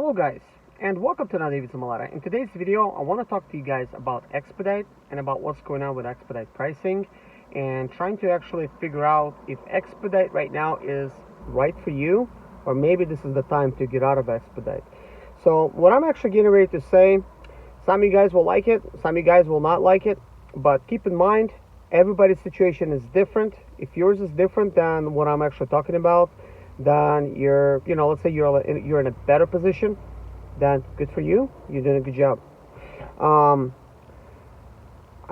Hello guys, and welcome to another Serge Zimaleta. In today's video, I want to talk to you guys about Expedite and about what's going on with Expedite pricing and trying to actually figure out if Expedite right now is right for you, or maybe this is the time to get out of Expedite. So what I'm actually getting ready to say, some of you guys will like it, some of you guys will not like it, but keep in mind, everybody's situation is different. If yours is different than what I'm actually talking about, then let's say you're in a better position, then good for you. You're doing a good job. I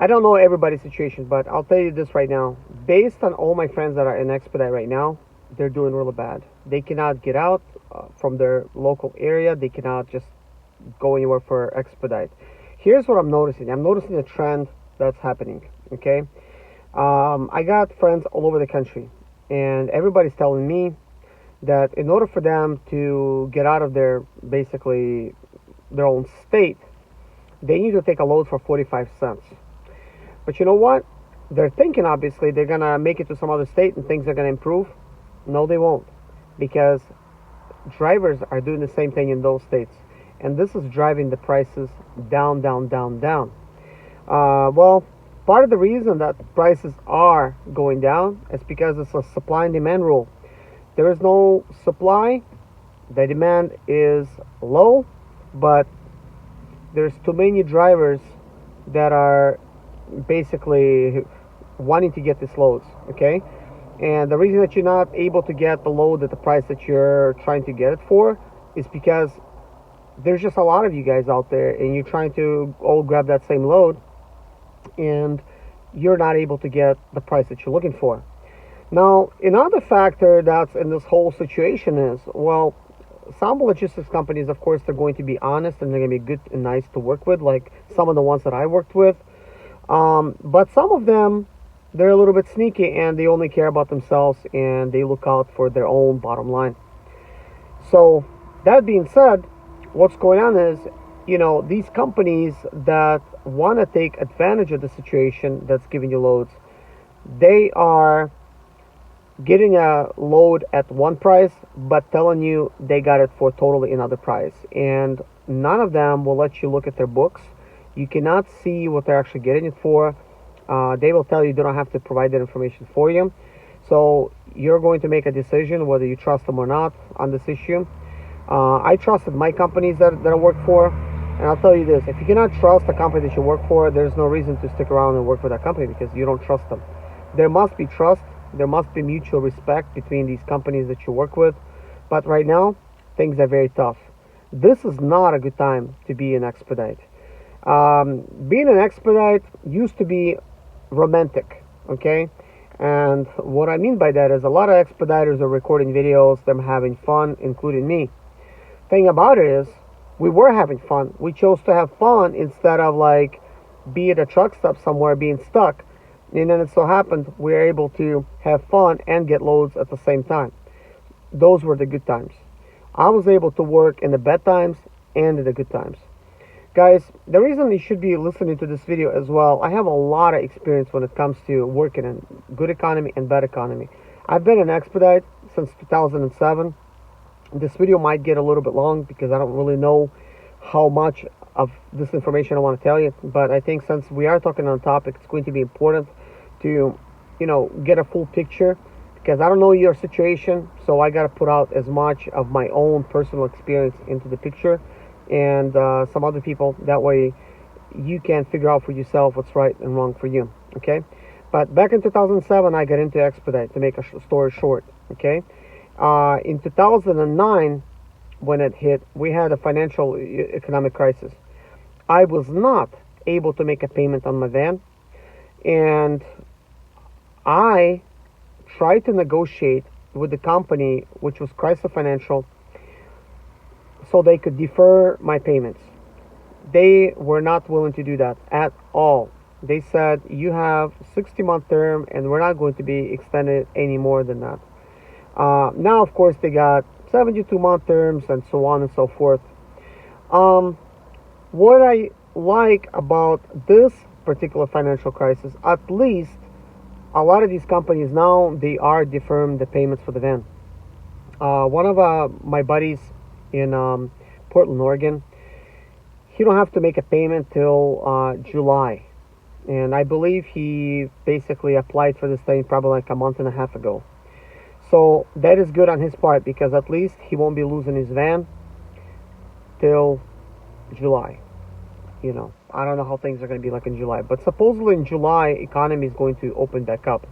don't know everybody's situation, but I'll tell you this right now. Based on all my friends that are in Expedite right now, they're doing really bad. They cannot get out from their local area. They cannot just go anywhere for Expedite. Here's what I'm noticing. I'm noticing a trend that's happening, okay? I got friends all over the country, and everybody's telling me that in order for them to get out of their own state, they need to take a load for 45 cents. But you know what? They're thinking obviously they're gonna make it to some other state and things are gonna improve. No, they won't, because drivers are doing the same thing in those states, and this is driving the prices down. Well, part of the reason that prices are going down is because it's a supply and demand rule. There is no supply, the demand is low, but there's too many drivers that are basically wanting to get these loads, okay? And the reason that you're not able to get the load at the price that you're trying to get it for is because there's just a lot of you guys out there and you're trying to all grab that same load and you're not able to get the price that you're looking for. Now, another factor that's in this whole situation is, well, some logistics companies, of course, they're going to be honest and they're going to be good and nice to work with, like some of the ones that I worked with. But some of them, they're a little bit sneaky and they only care about themselves and they look out for their own bottom line. So, that being said, what's going on is, these companies that want to take advantage of the situation that's giving you loads, they are getting a load at one price but telling you they got it for totally another price, and none of them will let you look at their books. You cannot see what they're actually getting it for. They will tell you they don't have to provide that information for you, so you're going to make a decision whether you trust them or not on this issue. I trusted my companies that I work for, and I'll tell you this: if you cannot trust the company that you work for, there's no reason to stick around and work for that company, because you don't trust them. There must be trust. There must be mutual respect between these companies that you work with. But right now, things are very tough. This is not a good time to be an Expedite. Being an Expedite used to be romantic, okay? And what I mean by that is a lot of Expediters are recording videos, them having fun, including me. Thing about it is, we were having fun. We chose to have fun instead of be at a truck stop somewhere being stuck. And then it so happened we were able to have fun and get loads at the same time. Those were the good times. I was able to work in the bad times and in the good times. Guys, the reason you should be listening to this video as well, I have a lot of experience when it comes to working in good economy and bad economy. I've been an Expedite since 2007. This video might get a little bit long because I don't really know how much of this information I want to tell you, but I think since we are talking on a topic, it's going to be important to get a full picture, because I don't know your situation, so I got to put out as much of my own personal experience into the picture, and some other people, that way you can figure out for yourself what's right and wrong for you, okay? But back in 2007 I got into Expedite, to make a story short, okay? In 2009 when it hit, we had a financial economic crisis. I was not able to make a payment on my van, and I tried to negotiate with the company, which was Chrysler Financial, so they could defer my payments. They were not willing to do that at all. They said, you have 60-month term and we're not going to be extended any more than that. Now, of course, they got 72-month terms and so on and so forth. What I like about this particular financial crisis, at least a lot of these companies now, they are deferring the payments for the van. One of my buddies in Portland, Oregon. He don't have to make a payment till July. And I believe he basically applied for this thing probably like a month and a half ago. So that is good on his part, because at least he won't be losing his van till July. I don't know how things are going to be like in July, but supposedly in July, economy is going to open back up.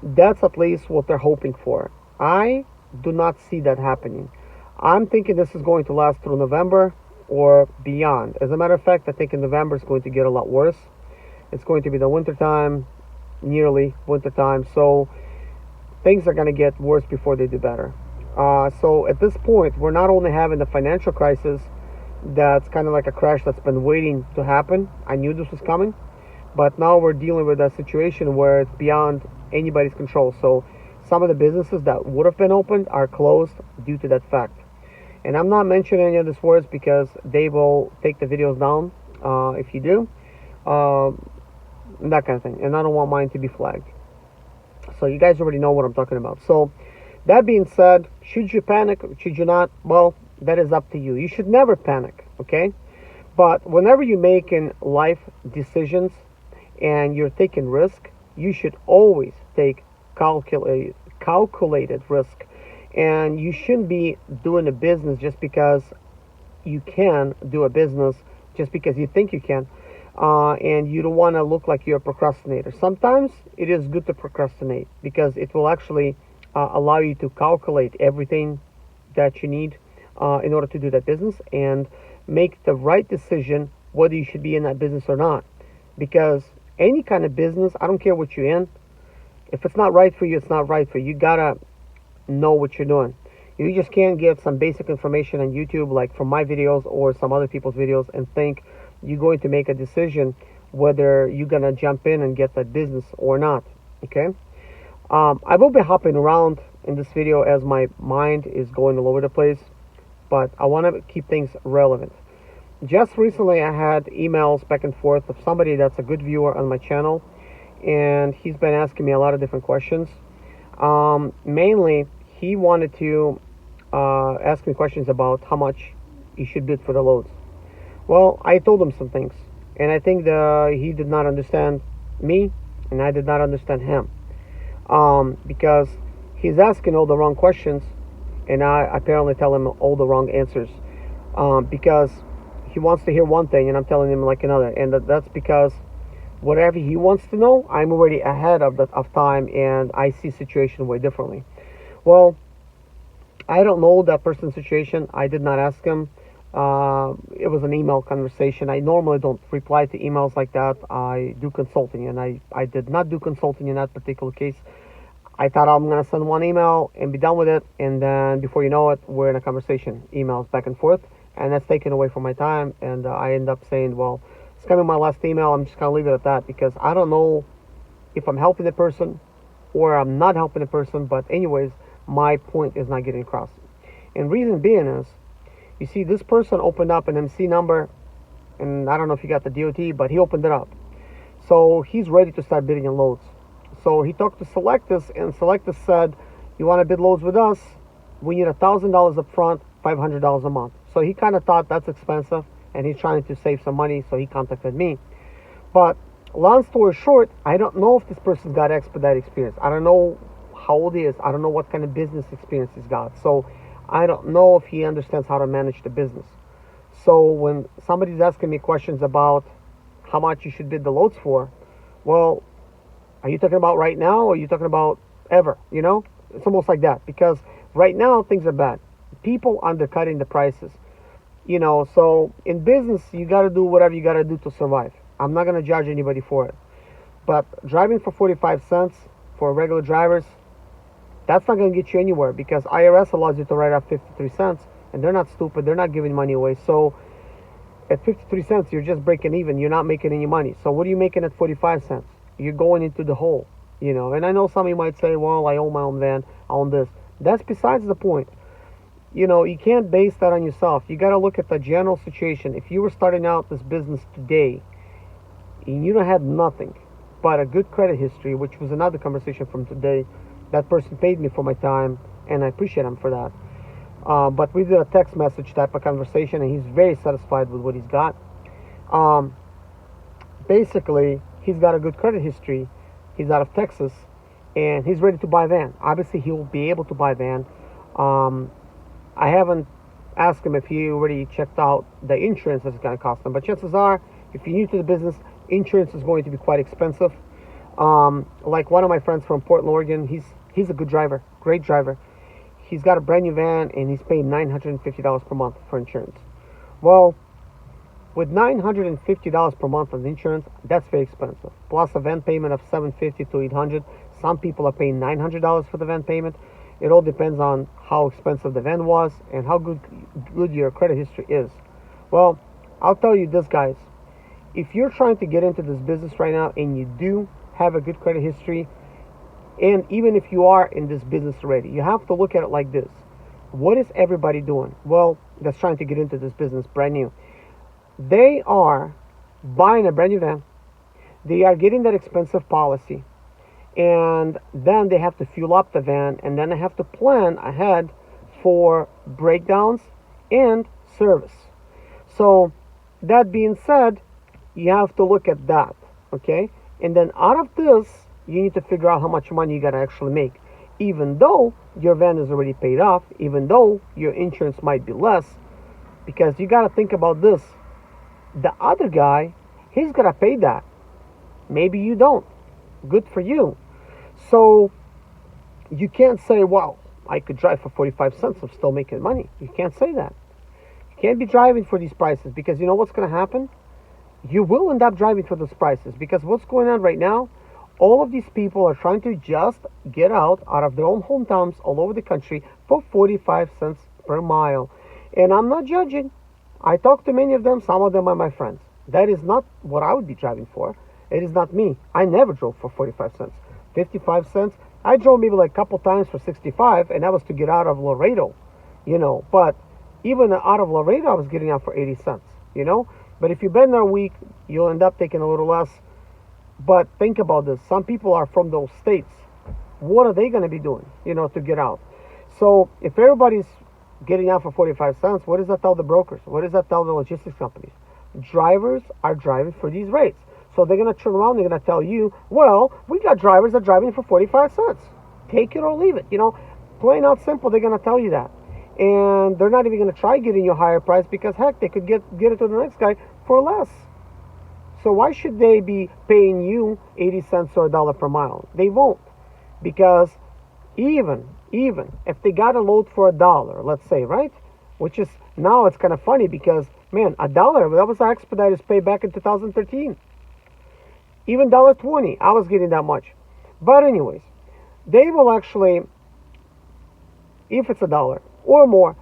That's at least what they're hoping for. I do not see that happening. I'm thinking this is going to last through November or beyond. As a matter of fact, I think in November it's going to get a lot worse. It's going to be the winter time, nearly winter time, so things are going to get worse before they do better. So at this point, we're not only having the financial crisis that's kind of like a crash that's been waiting to happen. I knew this was coming, but now we're dealing with a situation where it's beyond anybody's control. So some of the businesses that would have been opened are closed due to that fact. And I'm not mentioning any of these words because they will take the videos down if you do, that kind of thing. And I don't want mine to be flagged. So you guys already know what I'm talking about. So that being said, should you panic? Should you not? Well, that is up to you. You should never panic, okay? But whenever you're making life decisions and you're taking risk, you should always take calculated risk. And you shouldn't be doing a business just because you can do a business, just because you think you can. And you don't want to look like you're a procrastinator. Sometimes it is good to procrastinate because it will actually allow you to calculate everything that you need in order to do that business and make the right decision whether you should be in that business or not. Because any kind of business, I don't care what you're in, if it's not right for you, it's not right for you. You gotta know what you're doing. You just can't get some basic information on YouTube, like from my videos or some other people's videos, and think you're going to make a decision whether you're gonna jump in and get that business or not. Okay. I will be hopping around in this video as my mind is going all over the place, but I want to keep things relevant. Just recently I had emails back and forth of somebody that's a good viewer on my channel, and he's been asking me a lot of different questions. Mainly he wanted to ask me questions about how much he should bid for the loads. Well, I told him some things, and I think he did not understand me, and I did not understand him, because he's asking all the wrong questions, and I apparently tell him all the wrong answers, because he wants to hear one thing, and I'm telling him like another, and that's because whatever he wants to know, I'm already ahead of time, and I see situation way differently. Well, I don't know that person's situation. I did not ask him. It was an email conversation. I normally don't reply to emails like that. I do consulting, and I did not do consulting in that particular case. I thought I'm going to send one email and be done with it, and then before you know it, we're in a conversation, emails back and forth, and that's taken away from my time, and I end up saying, well, it's going to be my last email. I'm just going to leave it at that, because I don't know if I'm helping the person or I'm not helping the person, but anyways, my point is not getting across. And reason being is, you see, this person opened up an MC number, and I don't know if you got the DOT, but he opened it up. So he's ready to start bidding on loads. So he talked to Selectus, and Selectus said, you want to bid loads with us? We need $1,000 up front, $500 a month. So he kind of thought that's expensive, and he's trying to save some money, so he contacted me. But long story short, I don't know if this person's got Expedite experience. I don't know how old he is. I don't know what kind of business experience he's got. So I don't know if he understands how to manage the business. So when somebody's asking me questions about how much you should bid the loads for, well, are you talking about right now, or are you talking about ever? You know, it's almost like that, because right now things are bad. People undercutting the prices. You know, so in business, you got to do whatever you got to do to survive. I'm not going to judge anybody for it. But driving for 45 cents for regular drivers, that's not going to get you anywhere, because IRS allows you to write off 53 cents, and they're not stupid. They're not giving money away. So at 53 cents, you're just breaking even. You're not making any money. So what are you making at 45 cents? You're going into the hole, you know. And I know some of you might say, well, I own my own van, I own this. That's besides the point. You know, you can't base that on yourself. You got to look at the general situation. If you were starting out this business today and you don't have nothing but a good credit history, which was another conversation from today, that person paid me for my time, and I appreciate him for that. But we did a text message type of conversation, and he's very satisfied with what he's got. Um, Basically, he's got a good credit history. He's out of Texas, and he's ready to buy a van. Obviously, he will be able to buy a van. I haven't asked him if he already checked out the insurance that's going to cost him, but chances are, if you're new to the business, insurance is going to be quite expensive. Like one of my friends from Portland, Oregon, he's a good driver, great driver. He's got a brand new van, and he's paying $950 per month for insurance. Well, with $950 per month on insurance, that's very expensive. Plus a van payment of $750 to $800. Some people are paying $900 for the van payment. It all depends on how expensive the van was and how good your credit history is. Well, I'll tell you this, guys. If you're trying to get into this business right now and you do have a good credit history, and even if you are in this business already, you have to look at it like this. What is everybody doing? Well, that's trying to get into this business brand new. They are buying a brand new van. They are getting that expensive policy. And then they have to fuel up the van, and then they have to plan ahead for breakdowns and service. So that being said, you have to look at that, okay? And then out of this, you need to figure out how much money you gotta actually make. Even though your van is already paid off, even though your insurance might be less, because you gotta think about this. The other guy, he's gonna pay that. Maybe you don't. Good for you. So you can't say, well, I could drive for 45 cents, I'm still making money. You can't say that. You can't be driving for these prices, because you know what's going to happen? You will end up driving for those prices, because what's going on right now, all of these people are trying to just get out of their own hometowns all over the country for 45 cents per mile. And I'm not judging. I talked to many of them. Some of them are my friends. That is not what I would be driving for. It is not me. I never drove for 45 cents. 55 cents. I drove maybe like a couple times for 65, and that was to get out of Laredo, But even out of Laredo, I was getting out for 80 cents, But if you've been there a week, you'll end up taking a little less. But think about this. Some people are from those states. What are they going to be doing, to get out? So if everybody's getting out for 45 cents, what does that tell the brokers? What does that tell the logistics companies? Drivers are driving for these rates. So they're going to turn around, they're going to tell you, well, we got drivers that are driving for 45 cents. Take it or leave it. Plain out simple, they're going to tell you that. And they're not even going to try getting you a higher price, because, heck, they could get it to the next guy for less. So why should they be paying you 80 cents or $1 per mile? They won't. Because even if they got a load for $1, let's say, right? Which is, now it's kind of funny, because, man, $1, that was our Expedite's pay back in 2013. Even $1.20, I was getting that much. But anyways, they will actually, if it's $1 or more,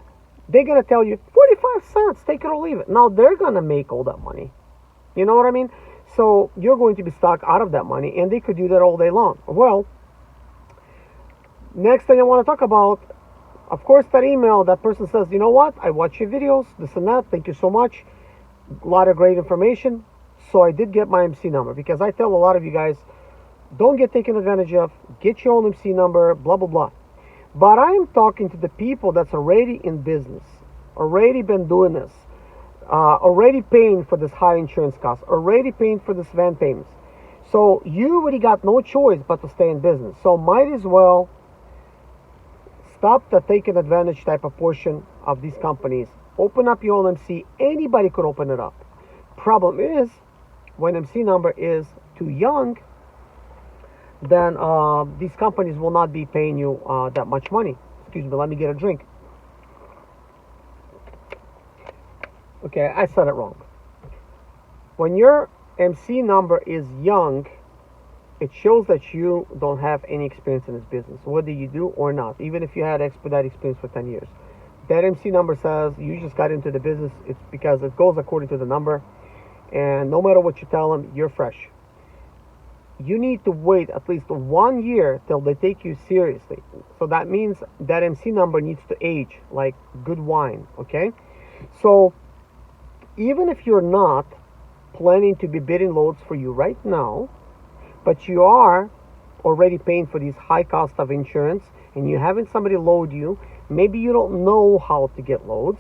they're going to tell you 45 cents, take it or leave it. Now they're going to make all that money. You know what I mean? So you're going to be stuck out of that money, and they could do that all day long. Well, next thing I want to talk about, of course, that email, that person says, you know what, I watch your videos, this and that, thank you so much. A lot of great information. So I did get my MC number, because I tell a lot of you guys, don't get taken advantage of, get your own MC number, blah, blah, blah. But I am talking to the people that's already in business, already been doing this, already paying for this high insurance cost, already paying for this van payments. So you already got no choice but to stay in business. So might as well stop the taking advantage type of portion of these companies. Open up your own MC. Anybody could open it up. Problem is, when MC number is too young, then these companies will not be paying you that much money. Excuse me, let me get a drink. Okay, I said it wrong. When your MC number is young, it shows that you don't have any experience in this business, whether you do or not, even if you had Expedite experience for 10 years. That MC number says you just got into the business. It's because it goes according to the number. And no matter what you tell them, you're fresh. You need to wait at least 1 year till they take you seriously. So that means that MC number needs to age like good wine, okay? So even if you're not planning to be bidding loads for you right now, but you are already paying for these high cost of insurance, and you're having somebody load you, maybe you don't know how to get loads.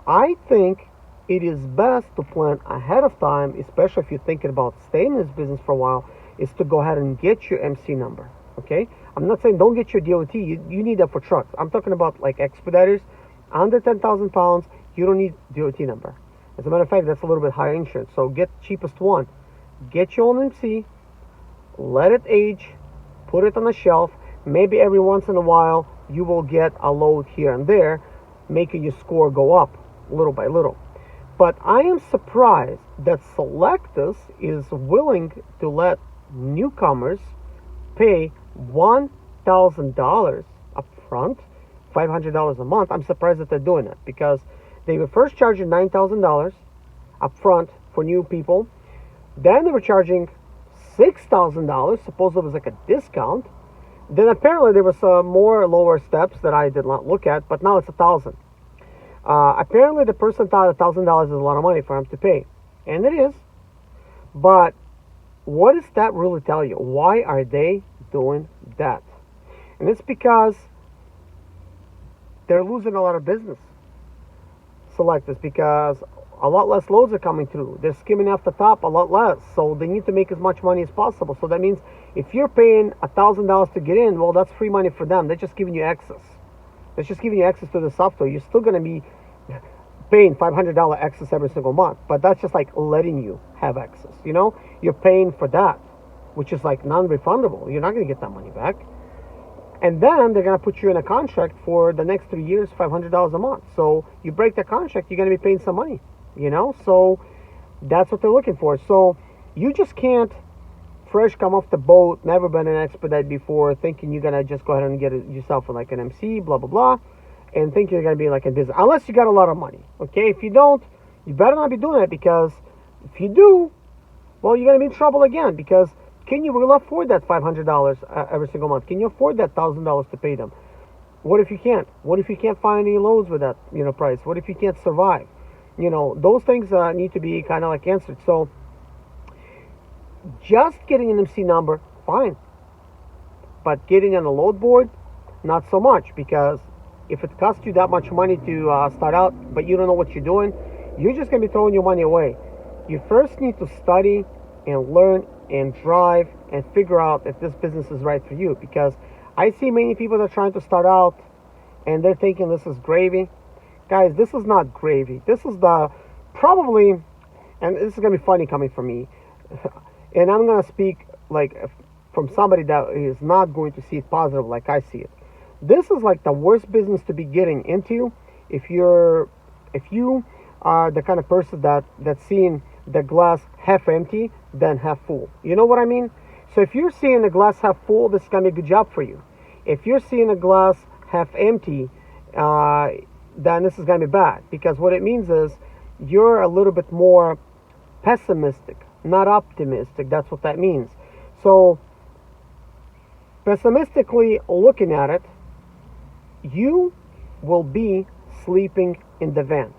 I think it is best to plan ahead of time, especially if you're thinking about staying in this business for a while, is to go ahead and get your MC number. Okay? I'm not saying don't get your DOT. You need that for trucks. I'm talking about like expediters under 10,000 pounds. You don't need DOT number. As a matter of fact, that's a little bit higher insurance. So get cheapest one. Get your own MC. Let it age. Put it on the shelf. Maybe every once in a while you will get a load here and there, making your score go up little by little. But I am surprised that Selectus is willing to let newcomers pay $1,000 up front, $500 a month. I'm surprised that they're doing it, because they were first charging $9,000 up front for new people. Then they were charging $6,000. Supposedly it was like a discount. Then apparently there was some more lower steps that I did not look at, but now it's $1,000. Apparently the person thought $1,000 is a lot of money for him to pay, and it is. But what does that really tell you? Why are they doing that? And it's because they're losing a lot of business. Selectors, because a lot less loads are coming through. They're skimming off the top a lot less, so they need to make as much money as possible. So that means if you're paying $1,000 to get in, well, that's free money for them. They're just giving you access. They're just giving you access to the software. You're still going to be paying $500 access every single month, but that's just like letting you have access. You know, you're paying for that, which is like non-refundable. You're not going to get that money back. And then they're going to put you in a contract for the next 3 years, $500 a month. So you break the contract, you're going to be paying some money, you know? So that's what they're looking for. So you just can't fresh come off the boat, never been an Expedite before, thinking you're going to just go ahead and get yourself like an MC, blah, blah, blah, and think you're going to be like in business. Unless you got a lot of money, okay? If you don't, you better not be doing it, because if you do, well, you're going to be in trouble again, because can you really afford that $500 every single month? Can you afford that $1,000 to pay them? What if you can't? What if you can't find any loads with that, you know, price? What if you can't survive? You know, those things need to be kind of like answered. So just getting an MC number, fine. But getting on a load board, not so much, because if it costs you that much money to start out, but you don't know what you're doing, you're just going to be throwing your money away. You first need to study and learn and drive and figure out if this business is right for you, because I see many people that are trying to start out and they're thinking this is gravy. Guys, this is not gravy. This is the probably, and this is going to be funny coming from me, and I'm going to speak like from somebody that is not going to see it positive like I see it. This is like the worst business to be getting into if you are the kind of person that's seeing the glass half empty than half full. You know what I mean? So if you're seeing the glass half full, this is going to be a good job for you. If you're seeing a glass half empty, then this is going to be bad, because what it means is you're a little bit more pessimistic, not optimistic. That's what that means. So pessimistically looking at it, you will be sleeping in the van.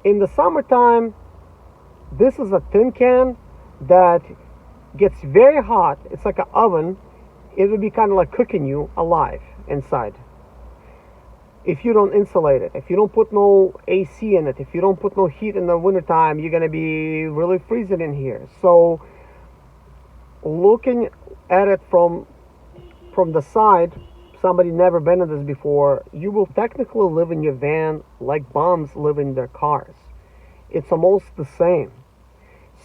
In the summertime, this is a tin can that gets very hot. It's like an oven. It would be kind of like cooking you alive inside. If you don't insulate it, if you don't put no AC in it, if you don't put no heat in the wintertime, you're going to be really freezing in here. So looking at it from the side, somebody never been in this before, you will technically live in your van like bums live in their cars. It's almost the same.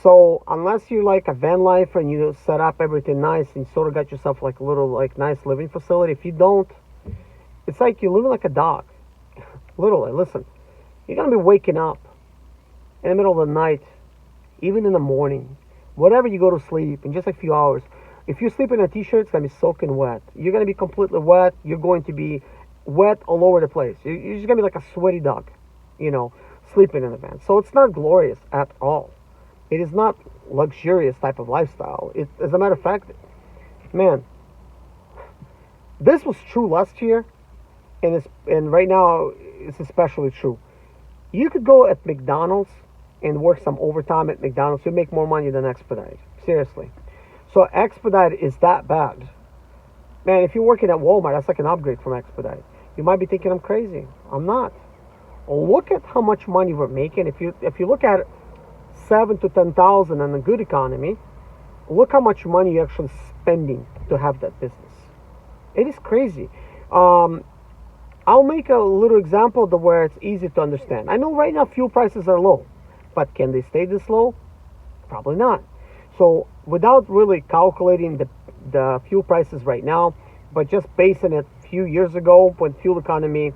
So unless you like a van lifer and you set up everything nice and you sort of got yourself like a little like nice living facility, if you don't, it's like you're living like a dog. Literally, listen, you're going to be waking up in the middle of the night, even in the morning, whatever you go to sleep in just a few hours. If you sleep in a t-shirt, it's going to be soaking wet. You're going to be completely wet. You're going to be wet all over the place. You're just going to be like a sweaty dog, you know, sleeping in the van. So it's not glorious at all. It is not luxurious type of lifestyle. As a matter of fact, man, this was true last year, and right now it's especially true. You could go at McDonald's and work some overtime at McDonald's. You make more money than Expedite. Seriously. So Expedite is that bad. Man, if you're working at Walmart, that's like an upgrade from Expedite. You might be thinking I'm crazy. I'm not. Look at how much money we're making. If you look at 7 to 10,000 in a good economy, look how much money you're actually spending to have that business. It is crazy. I'll make a little example to where it's easy to understand. I know right now fuel prices are low, but can they stay this low? Probably not. So without really calculating the fuel prices right now, but just basing it a few years ago when fuel economy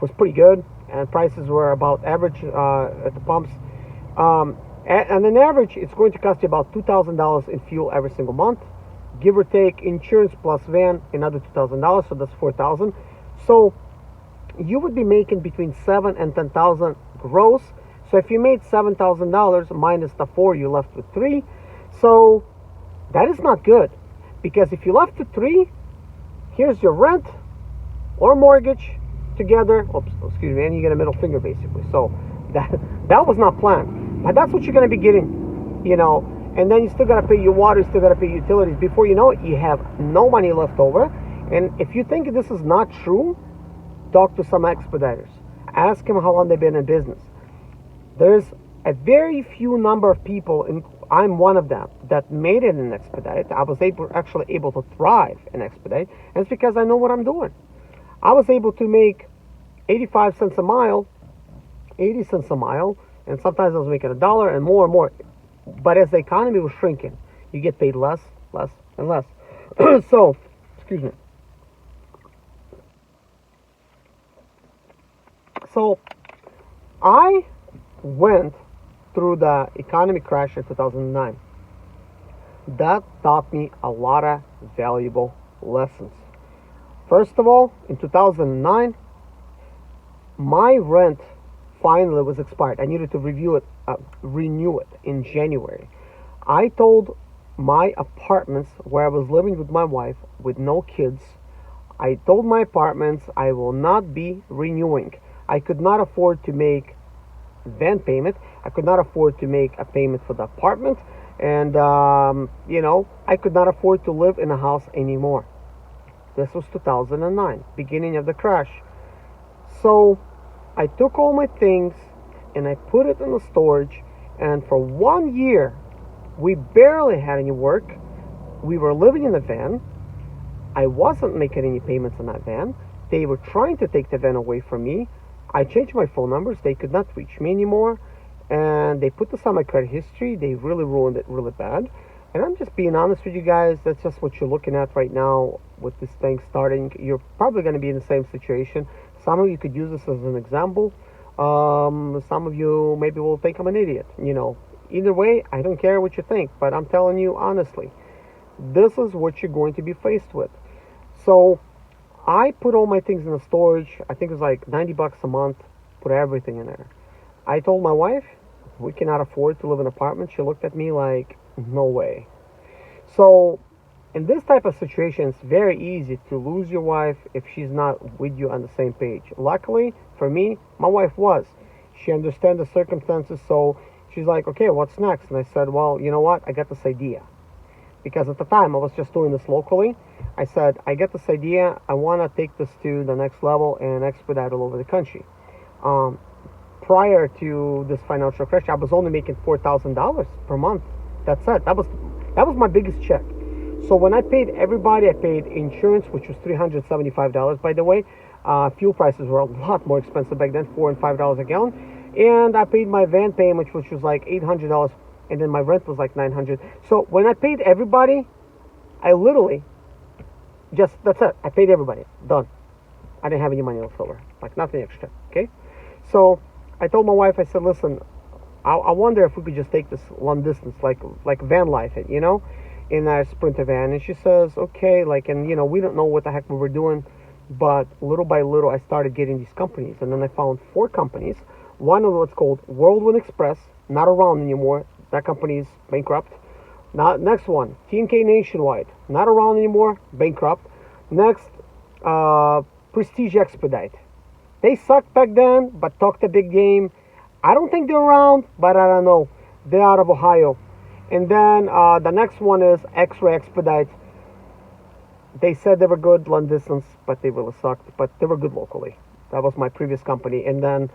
was pretty good and prices were about average at the pumps, and on average it's going to cost you about $2,000 in fuel every single month, give or take insurance plus van another $2,000, so that's $4,000. So you would be making between 7 and 10,000 gross. So if you made $7,000 minus the 4, you're left with 3. So that is not good, because if you left with 3, here's your rent or mortgage together. Oops, excuse me, and you get a middle finger basically. So that was not planned, but that's what you're going to be getting, you know. And then you still got to pay your water, you still got to pay utilities. Before you know it, you have no money left over. And if you think this is not true, talk to some expediters. Ask them how long they've been in business. There's a very few number of people, and I'm one of them, that made it in Expedite. I was actually able to thrive in Expedite, and it's because I know what I'm doing. I was able to make 85 cents a mile, 80 cents a mile, and sometimes I was making $1 and more. But as the economy was shrinking, you get paid less, and less. So, excuse me. So, I went through the economic crash in 2009. That taught me a lot of valuable lessons. First of all, in 2009, my rent finally was expired. I needed to renew it in January. I told my apartments where I was living with my wife with no kids, I told my apartments I will not be renewing. I could not afford to make van payment. I could not afford to make a payment for the apartment, and I could not afford to live in a house anymore. This was 2009, beginning of the crash. So I took all my things and I put it in the storage, and for 1 year we barely had any work. We were living in a van. I wasn't making any payments on that van. They were trying to take the van away from me. I changed my phone numbers. They could not reach me anymore. And they put this on my credit history. They really ruined it really bad. And I'm just being honest with you guys. That's just what you're looking at right now with this thing starting. You're probably going to be in the same situation. Some of you could use this as an example. Some of you maybe will think I'm an idiot. Either way, I don't care what you think. But I'm telling you honestly, this is what you're going to be faced with. So I put all my things in the storage. I think it was like $90 a month. Put everything in there. I told my wife, we cannot afford to live in an apartment. She looked at me like, no way. So in this type of situation, it's very easy to lose your wife if she's not with you on the same page. Luckily for me, my wife was. She understands the circumstances, so she's like, okay, what's next? And I said, well, you know what? I got this idea. Because at the time, I was just doing this locally. I said, I get this idea. I want to take this to the next level and expedite all over the country. Prior to this financial crash, I was only making $4,000 per month. That's it. That was my biggest check. So when I paid everybody, I paid insurance, which was $375, by the way. Fuel prices were a lot more expensive back then, $4 and $5 a gallon. And I paid my van payment, which was like $800, and then my rent was like $900. So when I paid everybody, I literally that's it. I paid everybody. Done. I didn't have any money left over. Like nothing extra. Okay? So I told my wife, I said, listen, I wonder if we could just take this long distance, like van life it, in our Sprinter van. And she says, okay, and we don't know what the heck we were doing, but little by little I started getting these companies, and then I found 4 companies. One of what's called Whirlwind Express, not around anymore. That company is bankrupt. Now, next one, T&K Nationwide, not around anymore, bankrupt. Next, Prestige Expedite. They sucked back then, but talked a big game. I don't think they're around, but I don't know. They're out of Ohio. And then the next one is X-Ray Expedite. They said they were good long distance, but they really sucked. But they were good locally. That was my previous company, and then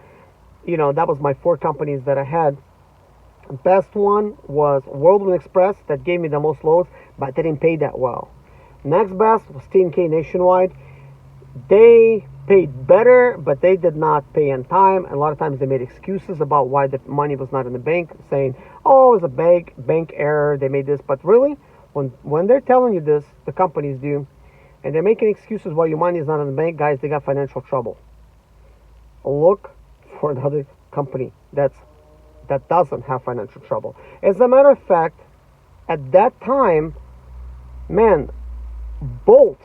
that was my 4 companies that I had. Best one was Whirlwind Express, that gave me the most loads, but they didn't pay that well. Next best was TNK Nationwide. They paid better, but they did not pay on time. And a lot of times they made excuses about why the money was not in the bank, saying, "Oh, it was a bank error. They made this." But really, when they're telling you this, the companies do, and they're making excuses why your money is not in the bank, guys, they got financial trouble. Look for another company that doesn't have financial trouble. As a matter of fact, at that time, man, Bolt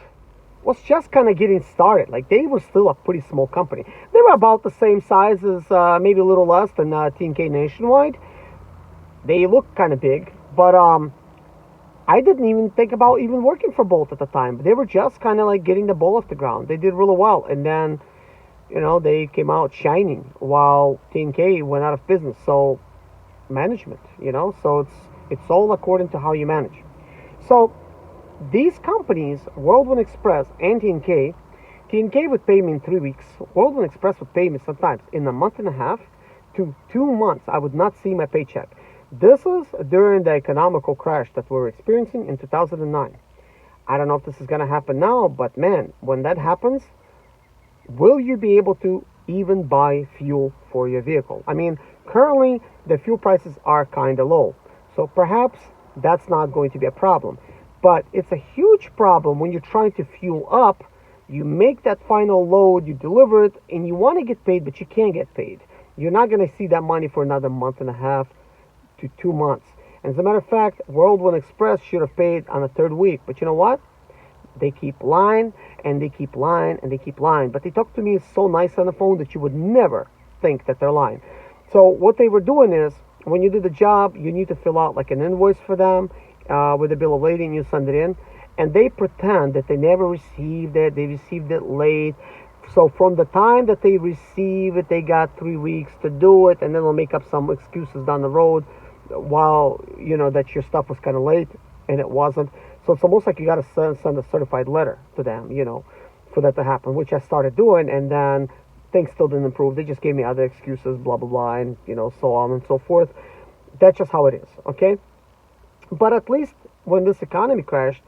was just kind of getting started. Like, they were still a pretty small company. They were about the same size as, maybe a little less than TNK Nationwide. They looked kind of big, but I didn't even think about even working for Bolt at the time. They were just kind of like getting the ball off the ground. They did really well, and then they came out shining while TNK went out of business. So management, so it's all according to how you manage. So these companies, Whirlwind Express and TNK would pay me in 3 weeks. Whirlwind Express would pay me sometimes in a month and a half to 2 months. I would not see my paycheck. This is during the economical crash that we're experiencing in 2009. I don't know if this is going to happen now, but man, when that happens, will you be able to even buy fuel for your vehicle? I mean, currently the fuel prices are kind of low, so perhaps that's not going to be a problem. But it's a huge problem when you're trying to fuel up. You make that final load, you deliver it, and you want to get paid, but you can't get paid. You're not going to see that money for another month and a half to 2 months. And as a matter of fact, Whirlwind Express should have paid on the 3rd week. But you know what? They keep lying, and they keep lying, and they keep lying. But they talk to me so nice on the phone that you would never think that they're lying. So what they were doing is, when you do the job, you need to fill out like an invoice for them with a bill of lading, you send it in. And they pretend that they never received it. They received it late. So from the time that they receive it, they got 3 weeks to do it, and then they'll make up some excuses down the road while that your stuff was kind of late, and it wasn't. So it's almost like you got to send a certified letter to them, for that to happen, which I started doing, and then things still didn't improve. They just gave me other excuses, blah blah blah, and so on and so forth. That's just how it is, okay? But at least when this economy crashed,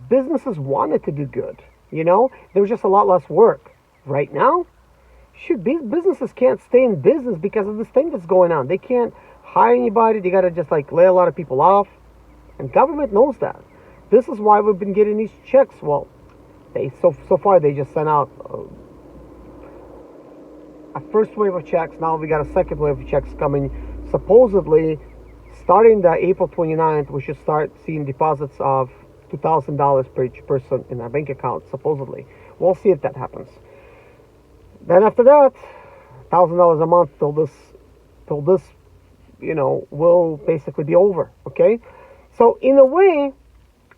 businesses wanted to do good. There was just a lot less work. Right now, businesses can't stay in business because of this thing that's going on. They can't hire anybody. They got to just like lay a lot of people off. And government knows that. This is why we've been getting these checks. Well, so far they just sent out a first wave of checks. Now we got a second wave of checks coming. Supposedly, starting the April 29th, we should start seeing deposits of $2,000 per each person in our bank account, supposedly. We'll see if that happens. Then after that, $1,000 a month till this will basically be over, okay? So in a way,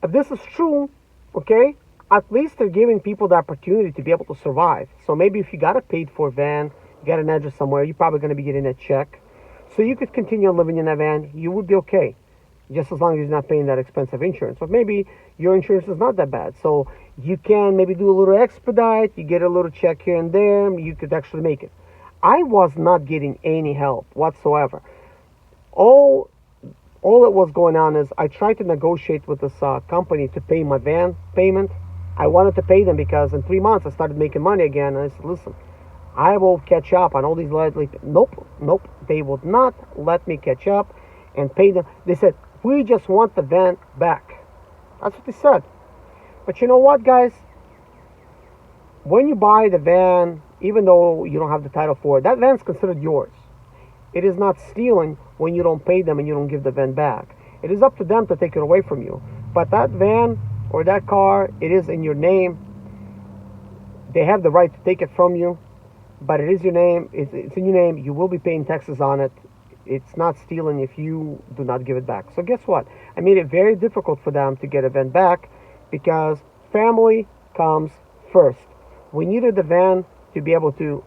if this is true, okay, at least they're giving people the opportunity to be able to survive. So maybe if you got a paid for van, you got an address somewhere, you're probably going to be getting a check. So you could continue on living in a van, you would be okay. Just as long as you're not paying that expensive insurance. But maybe your insurance is not that bad. So you can maybe do a little expedite, you get a little check here and there, you could actually make it. I was not getting any help whatsoever. All that was going on is I tried to negotiate with this company to pay my van payment. I wanted to pay them because in 3 months I started making money again. And I said, listen, I will catch up on all these lightly. Nope. They would not let me catch up and pay them. They said, we just want the van back. That's what they said. But you know what, guys? When you buy the van, even though you don't have the title for it, that van's considered yours. It is not stealing when you don't pay them and you don't give the van back. It is up to them to take it away from you. But that van or that car, it is in your name. They have the right to take it from you, but it is your name. It's in your name. You will be paying taxes on it. It's not stealing if you do not give it back. So guess what? I made it very difficult for them to get a van back because family comes first. We needed the van to be able to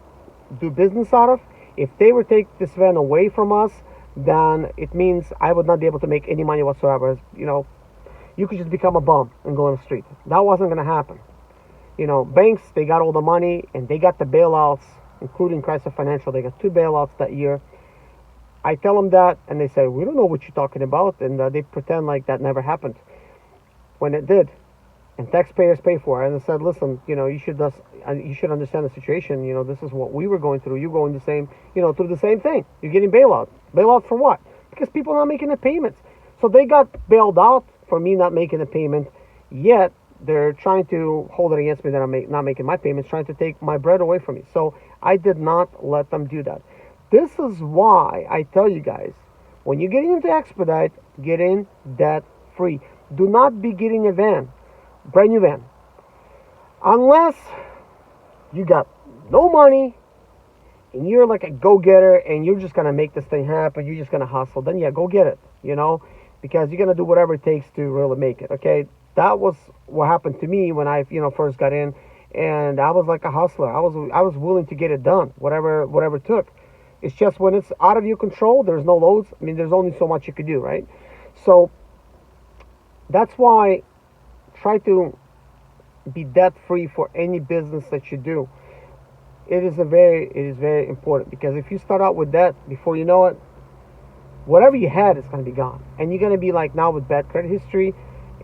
do business out of. If they were to take this van away from us, then it means I would not be able to make any money whatsoever. you could just become a bum and go on the street. That wasn't going to happen. You know, banks, they got all the money and they got the bailouts, including Chrysler Financial. They got 2 bailouts that year. I tell them that, and they say, we don't know what you're talking about, and they pretend like that never happened, when it did, and taxpayers pay for it. And I said, listen, you know, you should understand the situation. You know, this is what we were going through. You're going the same, you know, through the same thing. You're getting bailout. Bailout for what? Because people are not making the payments. So they got bailed out for me not making the payment, yet they're trying to hold it against me that I'm not making my payments, trying to take my bread away from me. So I did not let them do that. This is why I tell you guys, when you're getting into Expedite, get in debt free. Do not be getting a van, brand new van, unless you got no money and you're like a go-getter and you're just gonna make this thing happen. You're just gonna hustle. Then yeah, go get it. You know, because you're gonna do whatever it takes to really make it. Okay, that was what happened to me when I, you know, first got in, and I was like a hustler. I was willing to get it done, whatever it took. It's just when it's out of your control, there's no loads. I mean, there's only so much you could do, right? So that's why try to be debt free for any business that you do. It is very important, because if you start out with debt, before you know it, whatever you had is going to be gone, and you're going to be like now with bad credit history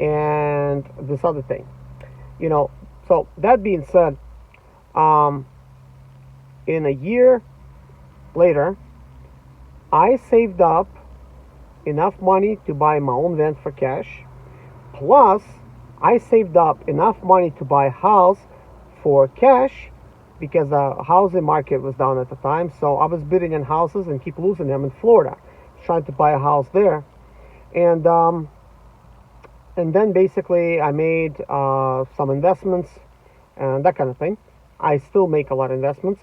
and this other thing, you know. So that being said, in a year later, I saved up enough money to buy my own van for cash, plus I saved up enough money to buy a house for cash, because the housing market was down at the time. So I was bidding on houses and keep losing them in Florida, trying to buy a house there. And then basically I made some investments and that kind of thing. I still make a lot of investments.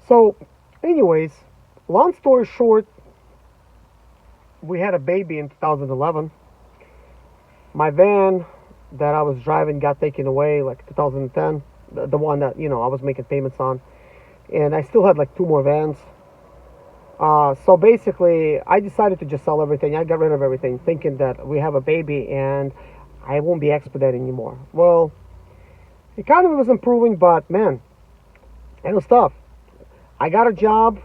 So anyways, long story short, we had a baby in 2011. My van that I was driving got taken away like 2010, the one that, you know, I was making payments on, and I still had like 2 more vans. So basically I decided to just sell everything. I got rid of everything, thinking that we have a baby and I won't be expediting anymore. Well, the economy was improving, but man, it was tough. I got a job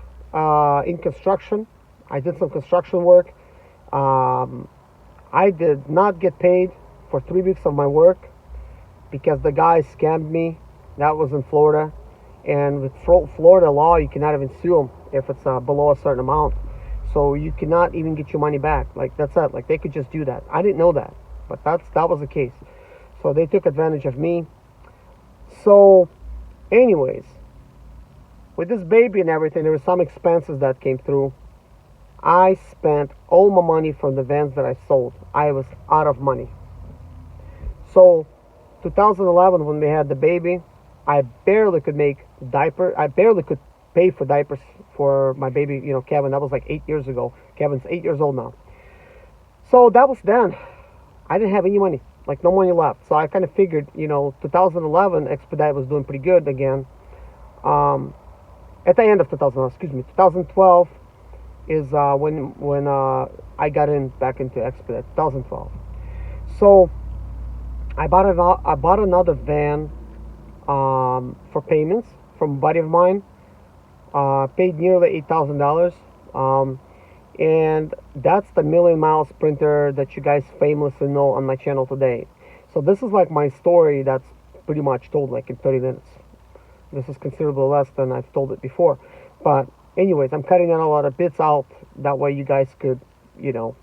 in construction. I did some construction work. I did not get paid for 3 weeks of my work because the guy scammed me. That was in Florida, and with Florida law, you cannot even sue them if it's below a certain amount. So you cannot even get your money back. Like, that's it. Like, they could just do that. I didn't know that, but that was the case. So they took advantage of me. So anyways, with this baby and everything, there were some expenses that came through. I spent all my money from the vans that I sold. I was out of money. So 2011, when we had the baby, I barely could make diapers. I barely could pay for diapers for my baby, you know, Kevin. That was like 8 years ago. Kevin's 8 years old now. So that was then. I didn't have any money, like no money left. So I kind of figured, you know, 2011, Expedite was doing pretty good again. At the end of 2012 is when I got back into Expedite, 2012. So I bought another van for payments from a buddy of mine. Paid nearly $8,000. And that's the million mile sprinter that you guys famously know on my channel today. So this is like my story that's pretty much told like in 30 minutes. This is considerably less than I've told it before. But anyways, I'm cutting in a lot of bits out. That way you guys could, you know,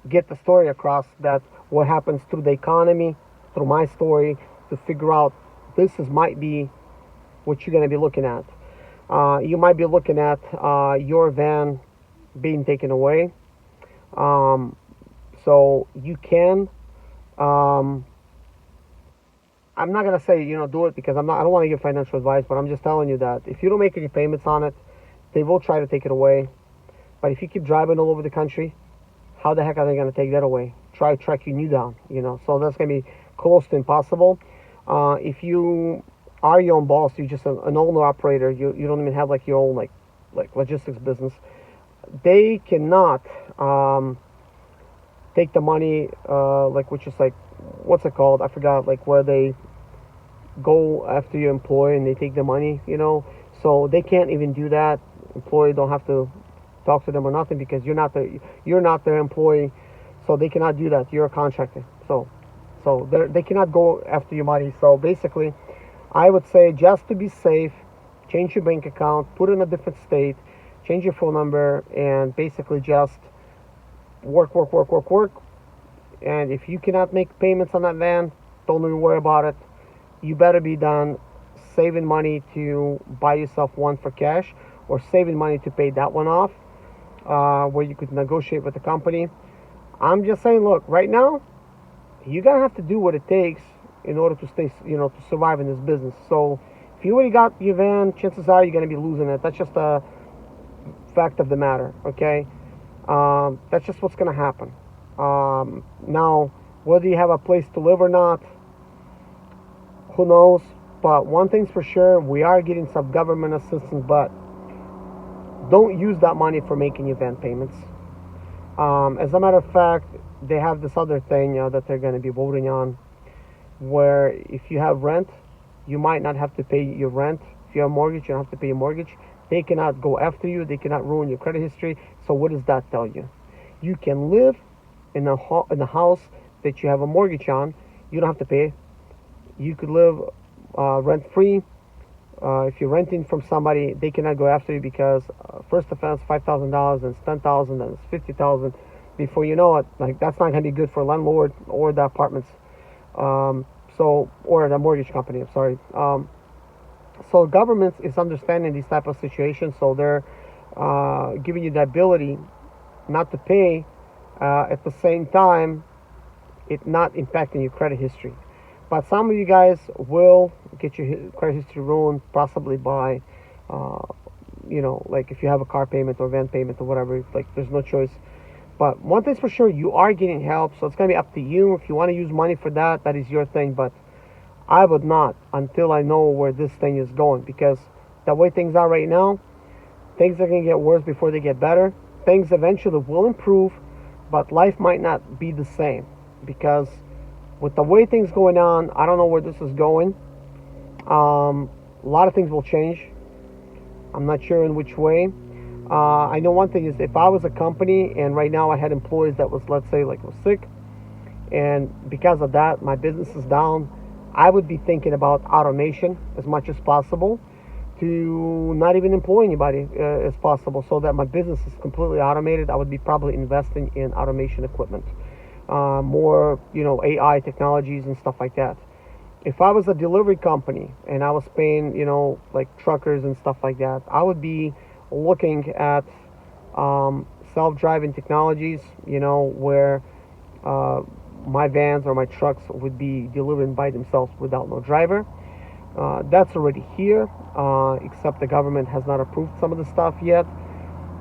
get the story across, that what happens through the economy, through my story, to figure out might be what you're going to be looking at. You might be looking at your van being taken away. So you can, I'm not going to say, you know, do it, because I don't want to give financial advice, but I'm just telling you that if you don't make any payments on it, they will try to take it away. But if you keep driving all over the country, how the heck are they going to take that away? Try tracking you down, you know. So that's going to be close to impossible. If you are your own boss, you're just an owner operator, you don't even have like your own like logistics business, they cannot take the money, like, which is like, what's it called? I forgot, like, where they go after your employee and they take the money, so they can't even do that. Employee don't have to talk to them or nothing, because you're not their employee, so they cannot do that. You're a contractor, so they cannot go after your money. So basically, I would say, just to be safe, change your bank account, put it in a different state, change your phone number, and basically just work. And if you cannot make payments on that van, don't even worry about it. You better be done saving money to buy yourself one for cash, or saving money to pay that one off, where you could negotiate with the company. I'm just saying, look, right now, you're gonna have to do what it takes in order to stay, to survive in this business. So if you already got your van, chances are you're gonna be losing it. That's just a fact of the matter, okay? That's just what's gonna happen. Now, whether you have a place to live or not, who knows? But one thing's for sure, we are getting some government assistance, but don't use that money for making your van payments. As a matter of fact, they have this other thing, that they're going to be voting on, where if you have rent, you might not have to pay your rent. If you have a mortgage, you don't have to pay your mortgage. They cannot go after you. They cannot ruin your credit history. So what does that tell you? You can live in a house that you have a mortgage on. You don't have to pay. You could live rent-free. If you're renting from somebody, they cannot go after you, because first offense $5,000, then it's $10,000, then it's $50,000. Before you know it, like, that's not going to be good for landlord or the apartments, or the mortgage company. I'm sorry. So government is understanding these type of situations, so they're giving you the ability not to pay, at the same time it not impacting your credit history. But some of you guys will get your credit history ruined, possibly by, like, if you have a car payment or van payment or whatever, like, there's no choice. But one thing's for sure, you are getting help, so it's going to be up to you. If you want to use money for that, that is your thing, but I would not until I know where this thing is going, because the way things are right now, things are going to get worse before they get better. Things eventually will improve, but life might not be the same, because with the way things going on, I don't know where this is going. A lot of things will change. I'm not sure in which way. I know one thing is, if I was a company and right now I had employees that was, let's say, like, was sick, and because of that my business is down, I would be thinking about automation as much as possible, to not even employ anybody as possible, so that my business is completely automated. I would be probably investing in automation equipment, more, AI technologies and stuff like that. If I was a delivery company and I was paying, like, truckers and stuff like that, I would be looking at self-driving technologies, where my vans or my trucks would be delivering by themselves without no driver. That's already here, except the government has not approved some of the stuff yet.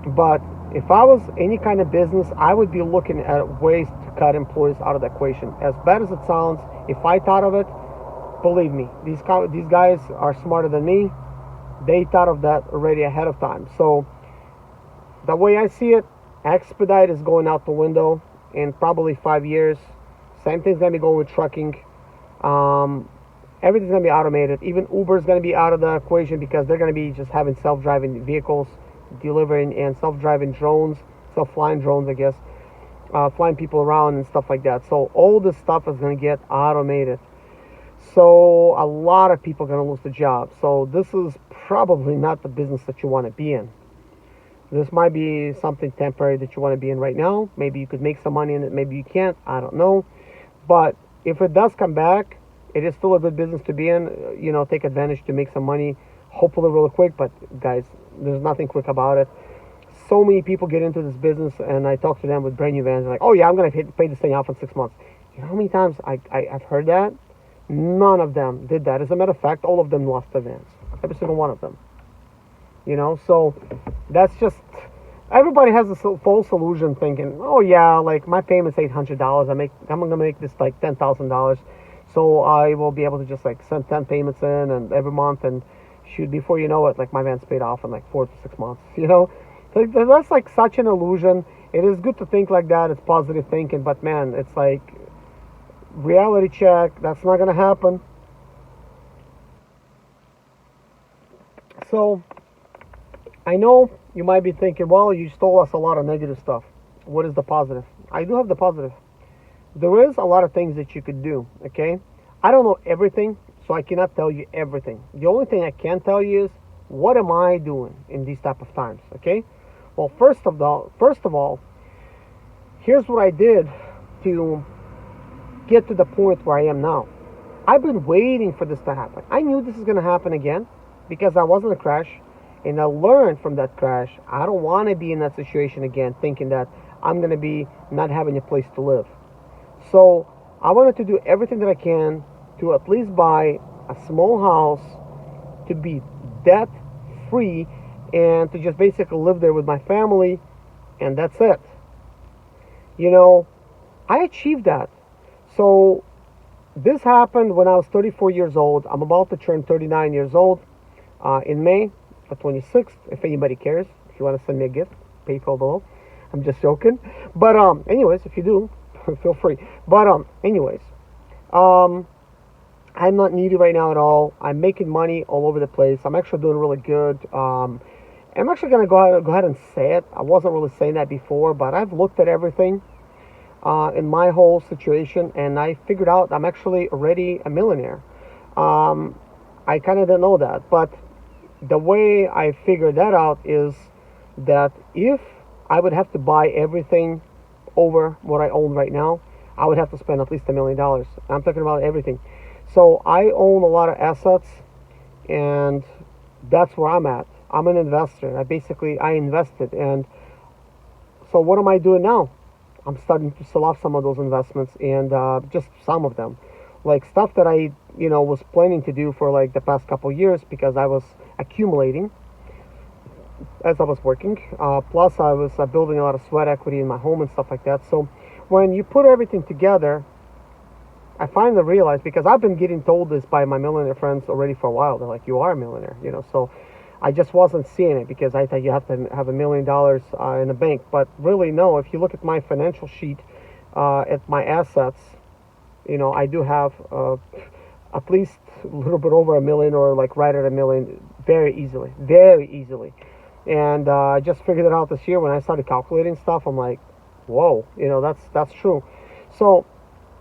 But if I was any kind of business, I would be looking at ways to cut employees out of the equation. As bad as it sounds, if I thought of it, believe me, these guys are smarter than me. They thought of that already ahead of time. So the way I see it, Expedite is going out the window in probably 5 years. Same thing's going to be going with trucking. Everything's going to be automated. Even Uber is going to be out of the equation, because they're going to be just having self-driving vehicles delivering, and self-driving drones, self-flying drones, I guess, flying people around and stuff like that. So all this stuff is going to get automated. So a lot of people are going to lose their jobs. So this is probably not the business that you want to be in. This might be something temporary that you want to be in right now. Maybe you could make some money in it, maybe you can't, I don't know. But if it does come back, it is still a good business to be in. Take advantage to make some money, hopefully real quick. But guys, there's nothing quick about it. So many people get into this business, and I talk to them with brand new vans, like, oh yeah, I'm going to pay this thing off in 6 months. You know how many times I've heard that? None of them did that. As a matter of fact, all of them lost their vans. Every single one of them. So that's just, everybody has a false illusion thinking, oh yeah, like, my payment's $800. I'm gonna make this like $10,000, so I will be able to just, like, send 10 payments in and every month, and shoot, before you know it, like, my van's paid off in like 4 to 6 months. So that's like such an illusion. it is good to think like that. It's positive thinking, but man, it's like reality check. That's not gonna happen. So I know you might be thinking, well, you stole us a lot of negative stuff. What is the positive? I do have the positive. There is a lot of things that you could do, okay? I don't know everything, so I cannot tell you everything. The only thing I can tell you is what am I doing in these type of times, okay? Well, first of all, here's what I did to get to the point where I am now. I've been waiting for this to happen. I knew this is going to happen again because I was in a crash and I learned from that crash. I don't want to be in that situation again thinking that I'm going to be not having a place to live. So I wanted to do everything that I can to at least buy a small house, to be debt free, and to just basically live there with my family, and that's it. You know, I achieved that. So this happened when I was 34 years old. I'm about to turn 39 years old in May, the 26th. If anybody cares, if you want to send me a gift, PayPal below. I'm just joking. But anyways, if you do, feel free. But anyways, I'm not needy right now at all. I'm making money all over the place. I'm actually doing really good. I'm actually gonna go ahead and say it. I wasn't really saying that before, but I've looked at everything in my whole situation, and I figured out I'm actually already a millionaire. I kind of didn't know that, but the way I figured that out is that if I would have to buy everything over what I own right now, I would have to spend at least $1 million. I'm talking about everything. So I own a lot of assets, and that's where I'm at. I'm an investor. I invested, and so what am I doing now? I'm starting to sell off some of those investments, and just some of them, like stuff that I was planning to do for like the past couple years because I was accumulating as I was working. Plus, I was building a lot of sweat equity in my home and stuff like that. So when you put everything together, I finally realized, because I've been getting told this by my millionaire friends already for a while. They're like, "You are a millionaire," So I just wasn't seeing it because I thought you have to have $1 million in the bank. But really, no. If you look at my financial sheet, at my assets, I do have at least a little bit over $1 million, or like right at $1 million, very easily, very easily. And I just figured it out this year when I started calculating stuff. I'm like, whoa, that's true. So,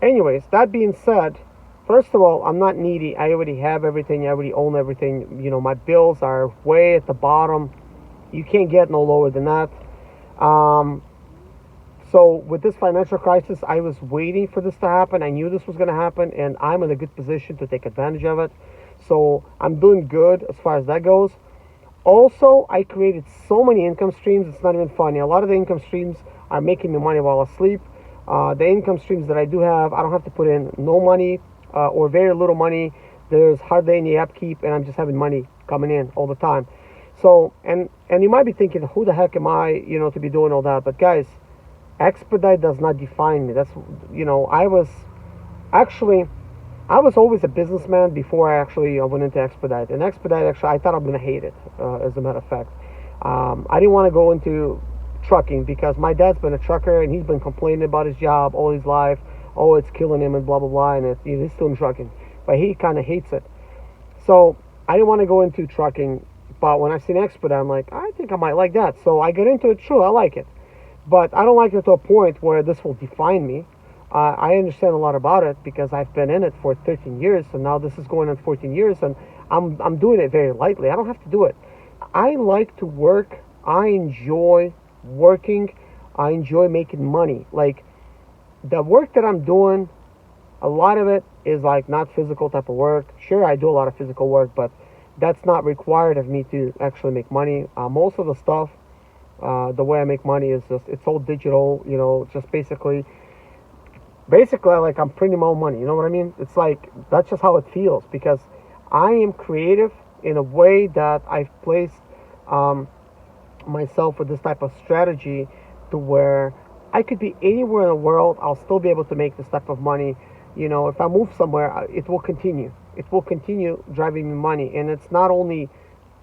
anyways, that being said, first of all, I'm not needy. I already have everything. I already own everything. My bills are way at the bottom. You can't get no lower than that. So with this financial crisis, I was waiting for this to happen. I knew this was going to happen, and I'm in a good position to take advantage of it. So I'm doing good as far as that goes. Also, I created so many income streams, it's not even funny. A lot of the income streams are making me money while asleep. The income streams that I do have, I don't have to put in no money or very little money. There's hardly any upkeep, and I'm just having money coming in all the time. So, and you might be thinking, who the heck am I, to be doing all that? But guys, Expedite does not define me. That's, I was always a businessman before I actually went into Expedite. And Expedite, actually, I thought I'm going to hate it, as a matter of fact. I didn't want to go into trucking because my dad's been a trucker, and he's been complaining about his job all his life. Oh, it's killing him and blah, blah, blah. And he's still in trucking. But he kind of hates it. So I didn't want to go into trucking. But when I seen Expedite, I'm like, I think I might like that. So I get into it. True, I like it. But I don't like it to a point where this will define me. I understand a lot about it because I've been in it for 13 years, and now this is going on 14 years, and I'm doing it very lightly. I don't have to do it. I like to work. I enjoy working. I enjoy making money. Like, the work that I'm doing, a lot of it is like not physical type of work. Sure, I do a lot of physical work, but that's not required of me to actually make money. Most of the stuff, the way I make money is just, it's all digital, just basically like I'm printing my own money. You know what I mean? It's like, that's just how it feels, because I am creative in a way that I've placed myself with this type of strategy to where I could be anywhere in the world. I'll still be able to make this type of money. If I move somewhere, it will continue. It will continue driving me money. And it's not only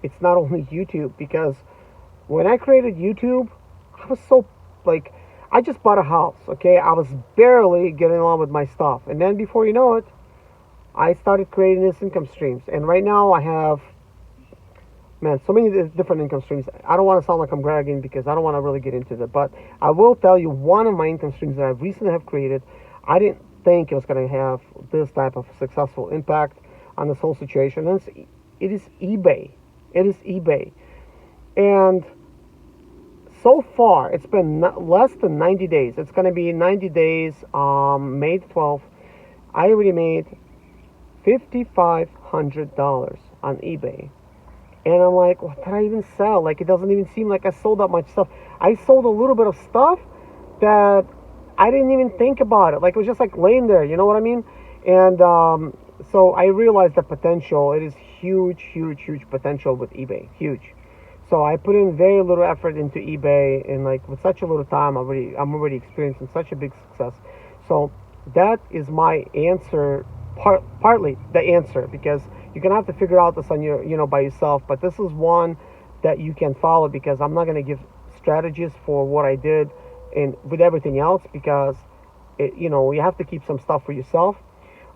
YouTube, because when I created YouTube, I was so like, I just bought a house, okay? I was barely getting along with my stuff. And then before you know it, I started creating these income streams. And right now I have, man, so many different income streams. I don't want to sound like I'm bragging because I don't want to really get into that. But I will tell you one of my income streams that I recently have created, I didn't think it was going to have this type of successful impact on this whole situation. And it is eBay. It is eBay. And so far, it's been less than 90 days. It's going to be 90 days, May 12th. I already made $5,500 on eBay. And I'm like, what did I even sell? Like, it doesn't even seem like I sold that much stuff. I sold a little bit of stuff that I didn't even think about it. Like, it was just like laying there, you know what I mean? And so I realized the potential. It is huge, huge, huge potential with eBay. Huge. So I put in very little effort into eBay, and like with such a little time, I'm already experiencing such a big success. So that is my answer, partly the answer, because you're gonna have to figure out this on your, by yourself. But this is one that you can follow, because I'm not gonna give strategies for what I did and with everything else, because you have to keep some stuff for yourself.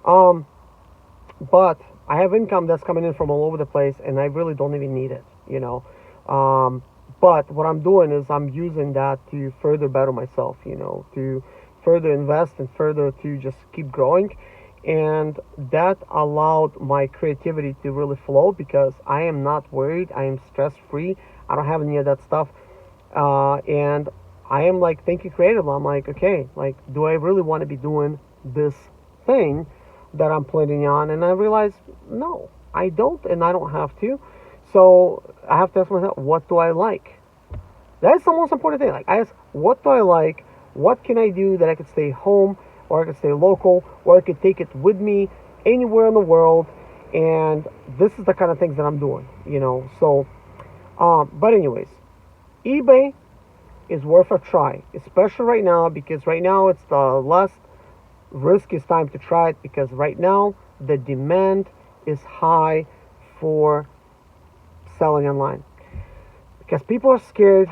But I have income that's coming in from all over the place, and I really don't even need it, But what I'm doing is I'm using that to further better myself, to further invest and further to just keep growing. And that allowed my creativity to really flow, because I am not worried. I am stress free. I don't have any of that stuff. And I am like thinking creatively. I'm like, okay, like, do I really want to be doing this thing that I'm planning on? And I realize, no, I don't, and I don't have to. So I have to ask myself, what do I like? That's the most important thing. Like, I ask, what do I like? What can I do that I could stay home, or I could stay local, or I could take it with me anywhere in the world? And this is the kind of things that I'm doing, So, but anyways, eBay is worth a try, especially right now, because right now it's the less riskiest time to try it, because right now the demand is high for selling online, because people are scared.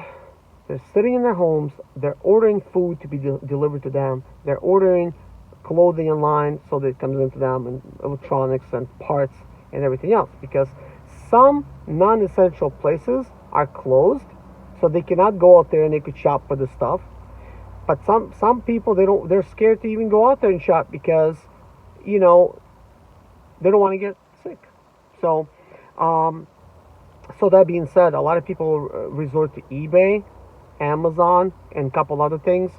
They're sitting in their homes, they're ordering food to be delivered to them, they're ordering clothing online so that it comes into them, and electronics and parts and everything else, because some non-essential places are closed, so they cannot go out there and they could shop for the stuff. But some people, they're scared to even go out there and shop, because they don't want to get sick. So so that being said, a lot of people resort to eBay, Amazon, and a couple other things.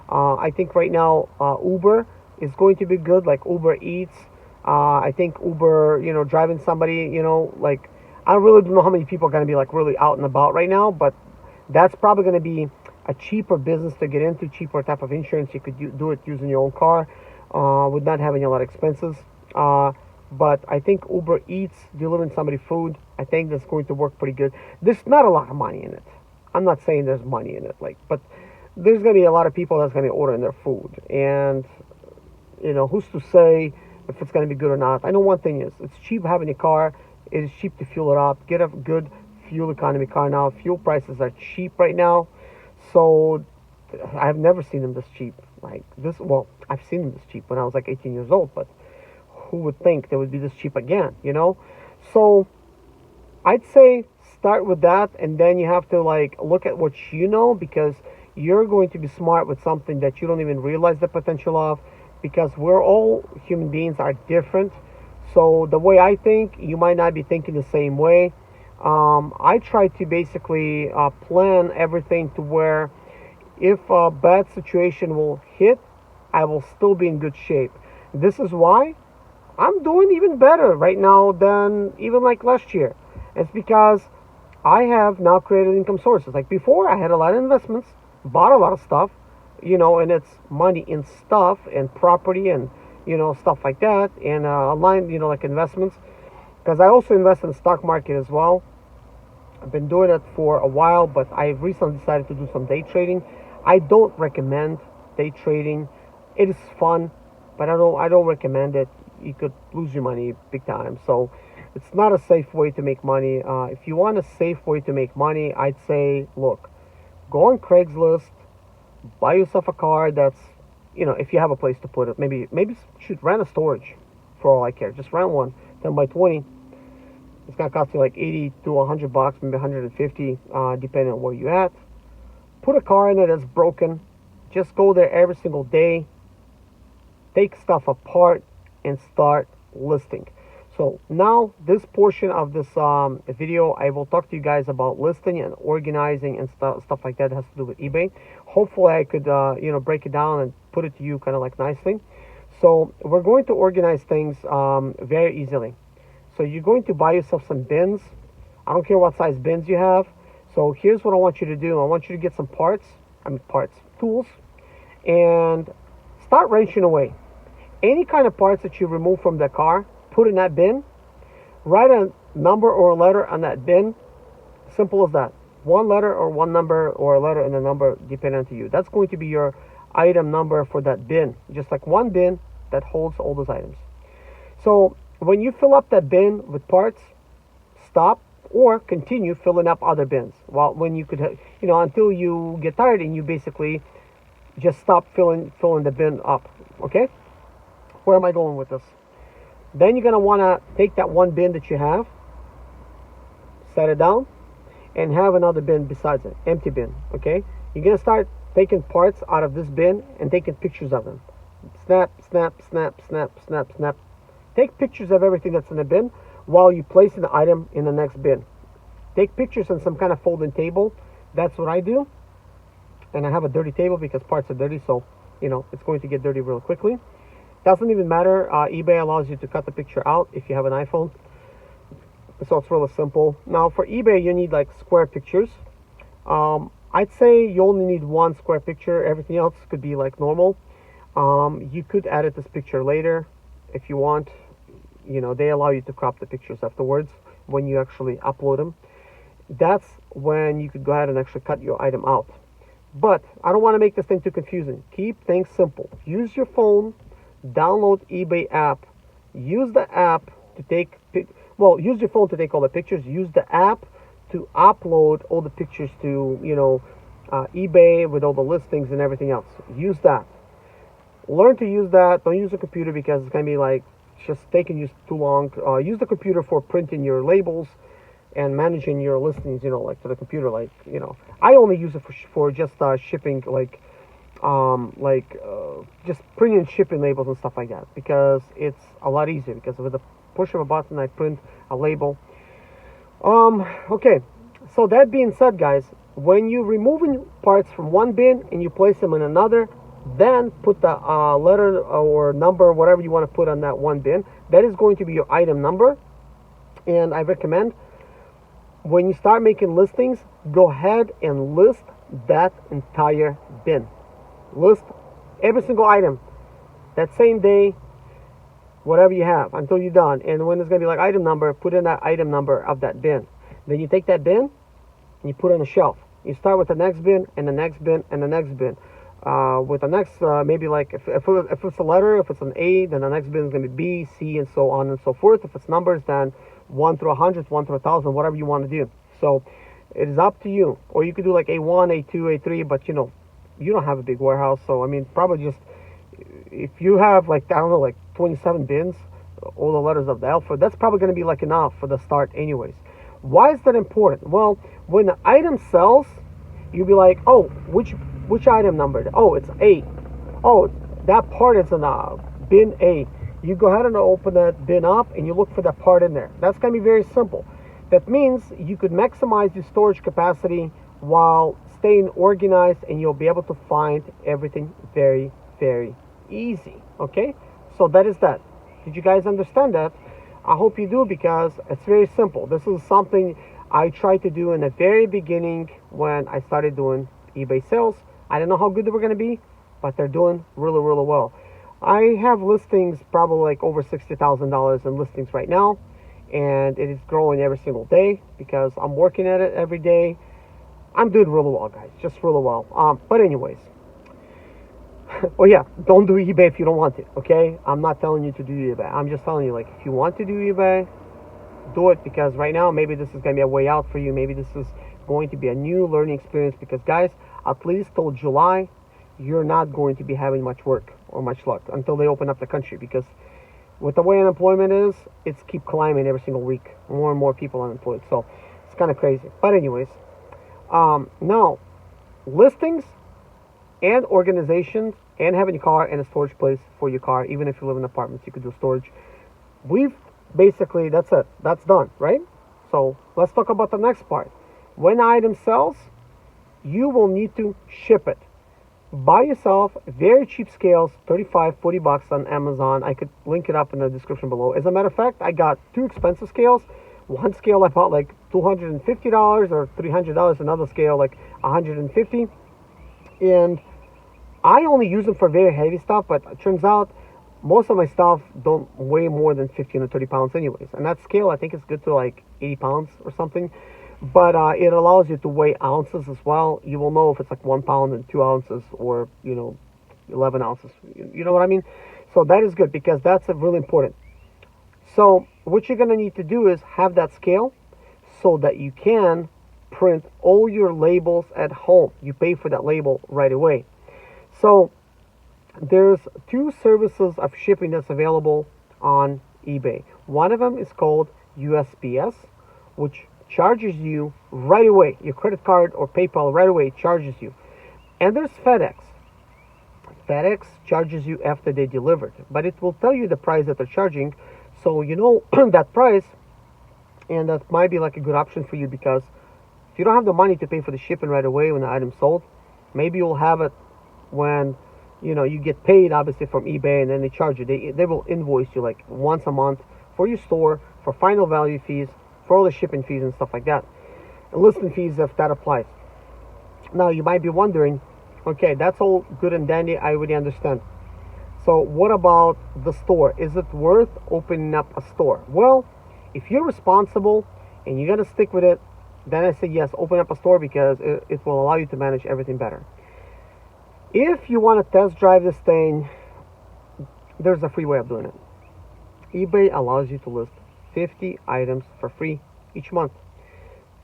I think right now Uber is going to be good, like Uber Eats. I think Uber, driving somebody, like, I really don't know how many people are going to be like really out and about right now, but that's probably going to be a cheaper business to get into, cheaper type of insurance. You could do it using your own car, with not having a lot of expenses. But I think Uber Eats, delivering somebody food, I think that's going to work pretty good. There's not a lot of money in it. I'm not saying there's money in it, but there's going to be a lot of people that's going to be ordering their food. And, who's to say if it's going to be good or not? I know one thing is, it's cheap having a car. It is cheap to fuel it up. Get a good fuel economy car now. Fuel prices are cheap right now. So I've never seen them this cheap. Like this, well, I've seen them this cheap when I was like 18 years old, but who would think they would be this cheap again, So I'd say start with that, and then you have to like look at what because you're going to be smart with something that you don't even realize the potential of, because we're all human beings are different. So the way I think, you might not be thinking the same way. I try to basically plan everything to where if a bad situation will hit, I will still be in good shape. This is why I'm doing even better right now than even like last year. It's because I have now created income sources. Like before, I had a lot of investments, bought a lot of stuff, and it's money in stuff and property and, stuff like that. And online, like investments. Because I also invest in the stock market as well. I've been doing it for a while, but I recently decided to do some day trading. I don't recommend day trading. It is fun, but I don't recommend it. You could lose your money big time. So it's not a safe way to make money. If you want a safe way to make money, I'd say, look, go on Craigslist, buy yourself a car that's, you know, if you have a place to put it, maybe should rent a storage for all I care. Just rent one, 10 by 20. It's gonna cost you like 80 to 100 bucks, maybe 150, depending on where you're at. Put a car in it that's broken. Just go there every single day, take stuff apart, and start listing. So now this portion of this video, I will talk to you guys about listing and organizing and stuff like that has to do with eBay. Hopefully I could you know, break it down and put it to you kind of like nicely. So we're going to organize things very easily. So you're going to buy yourself some bins. I don't care what size bins you have. So here's what I want you to do. I want you to get some tools, and start wrenching away. Any kind of parts that you remove from the car, put in that bin. Write a number or a letter on that bin. Simple as that. One letter or one number, or a letter and a number, depending on you. That's going to be your item number for that bin. Just like one bin that holds all those items. So when you fill up that bin with parts, stop or continue filling up other bins. Well, when you could, you know, until you get tired and you basically just stop filling the bin up. Okay? Where am I going with this? Then you're going to want to take that one bin that you have, set it down, and have another bin besides it, empty bin. Okay? You're going to start taking parts out of this bin and taking pictures of them. Snap, snap, snap, snap, snap, snap. Take pictures of everything that's in the bin while you place the item in the next bin. Take pictures on some kind of folding table. That's what I do. And I have a dirty table because parts are dirty, so, you know, it's going to get dirty real quickly. Doesn't even matter. eBay allows you to cut the picture out if you have an iPhone. So it's really simple. Now for eBay, you need like square pictures. I'd say you only need one square picture. Everything else could be like normal. You could edit this picture later if you want. You know, they allow you to crop the pictures afterwards when you actually upload them. That's when you could go ahead and actually cut your item out. But I don't want to make this thing too confusing. Keep things simple. Use your phone, download eBay app, use the app to take, use your phone to take all the pictures, use the app to upload all the pictures to, you know, eBay with all the listings and everything else. Use that. Learn to use that. Don't use a computer because it's going to be like just taking you too long. Use the computer for printing your labels and managing your listings, you know, like to the computer, like, you know, I only use it for just shipping, like just printing shipping labels and stuff like that, because it's a lot easier, because with the push of a button I print a label. Okay, so that being said, guys, when you're removing parts from one bin and you place them in another, then put the letter or number, whatever you want to put on that one bin. That is going to be your item number. And I recommend when you start making listings, go ahead and list that entire bin. List every single item that same day, whatever you have, until you're done. And when it's going to be like item number, put in that item number of that bin. Then you take that bin and you put it on a shelf. You start with the next bin and the next bin and the next bin. With the next, maybe like if it's a letter, if it's an A, then the next bin is going to be B, C, and so on and so forth. If it's numbers, then 1 through 100, 1 through 1,000, whatever you want to do. So it is up to you. Or you could do like A1, A2, A3, but you know, you don't have a big warehouse. So I mean, probably just, if you have like, I don't know, like 27 bins, all the letters of the alphabet, that's probably going to be like enough for the start anyways. Why is that important? Well, when the item sells, you'll be like, oh, which item number? Oh, it's A. Oh, that part is in bin A. You go ahead and open that bin up and you look for that part in there. That's going to be very simple. That means you could maximize your storage capacity while staying organized, and you'll be able to find everything very, very easy. Okay? So that is that. Did you guys understand that? I hope you do, because it's very simple. This is something I tried to do in the very beginning when I started doing eBay sales. I don't know how good they were going to be, but they're doing really, really well. I have listings probably like over $60,000 in listings right now, and it is growing every single day because I'm working at it every day. I'm doing really well, guys, just really well. But anyways, oh yeah, don't do eBay if you don't want it, okay? I'm not telling you to do eBay. I'm just telling you, like, if you want to do eBay, do it, because right now maybe this is going to be a way out for you. Maybe this is going to be a new learning experience, because guys, at least till July, you're not going to be having much work or much luck until they open up the country, because with the way unemployment is, it's keep climbing every single week. More and more people unemployed. So it's kind of crazy. But anyways, now listings and organizations and having a car and a storage place for your car, even if you live in apartments, you could do storage. We've basically, that's it. That's done, right? So let's talk about the next part. When an item sells, you will need to ship it. Buy yourself very cheap scales, 35, 40 bucks on Amazon. I could link it up in the description below. As a matter of fact, I got two expensive scales. One scale I bought like $250 or $300, another scale like $150. And I only use them for very heavy stuff, but it turns out most of my stuff don't weigh more than 15 or 30 pounds anyways. And that scale, I think, is good to like 80 pounds or something. But it allows you to weigh ounces as well. You will know if it's like 1 pound and 2 ounces, or 11 ounces. You know what I mean? So that is good, because that's really important. So what you're gonna need to do is have that scale so that you can print all your labels at home. You pay for that label right away. So there's two services of shipping that's available on eBay. One of them is called USPS, which charges you right away. Your credit card or PayPal right away charges you. And there's FedEx. FedEx charges you after they delivered, but it will tell you the price that they're charging, so you know that price, and that might be like a good option for you, because if you don't have the money to pay for the shipping right away when the item's sold, maybe you'll have it when you get paid, obviously, from eBay, and then they charge you. They will invoice you like once a month for your store, for final value fees, for all the shipping fees and stuff like that, and listing fees if that applies. Now you might be wondering, okay, that's all good and dandy, I already understand. So what about the store? Is it worth opening up a store? Well, if you're responsible and you're gonna stick with it, then I say yes, open up a store, because it will allow you to manage everything better. If you want to test drive this thing, there's a free way of doing it. eBay allows you to list 50 items for free each month.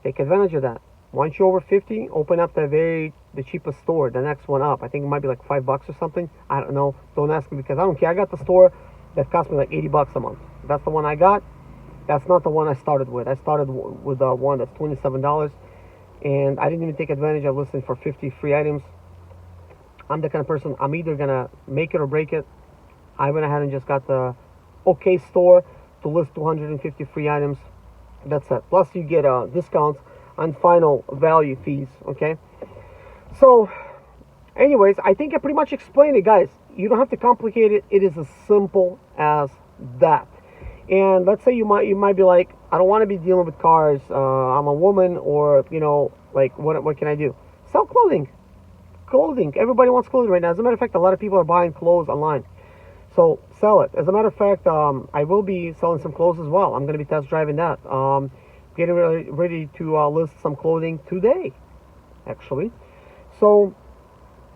Take advantage of that. Once you're over 50, open up the cheapest store, the next one up. I think it might be like $5 or something. I don't know. Don't ask me, because I don't care. I got the store that cost me like $80 a month. That's the one I got. That's not the one I started with. I started with the one that's $27, and I didn't even take advantage of listing for 50 free items. I'm the kind of person, I'm either gonna make it or break it. I went ahead and just got the OK store to list 250 free items. That's it. Plus you get discounts on final value fees. Okay. So, anyways, I think I pretty much explained it, guys. You don't have to complicate it. It is as simple as that. And let's say you might be like, I don't want to be dealing with cars. I'm a woman, or like what can I do? Sell clothing. Clothing. Everybody wants clothing right now. As a matter of fact, a lot of people are buying clothes online. So sell it. As a matter of fact, I will be selling some clothes as well. I'm going to be test driving that. Getting ready to list some clothing today, actually. So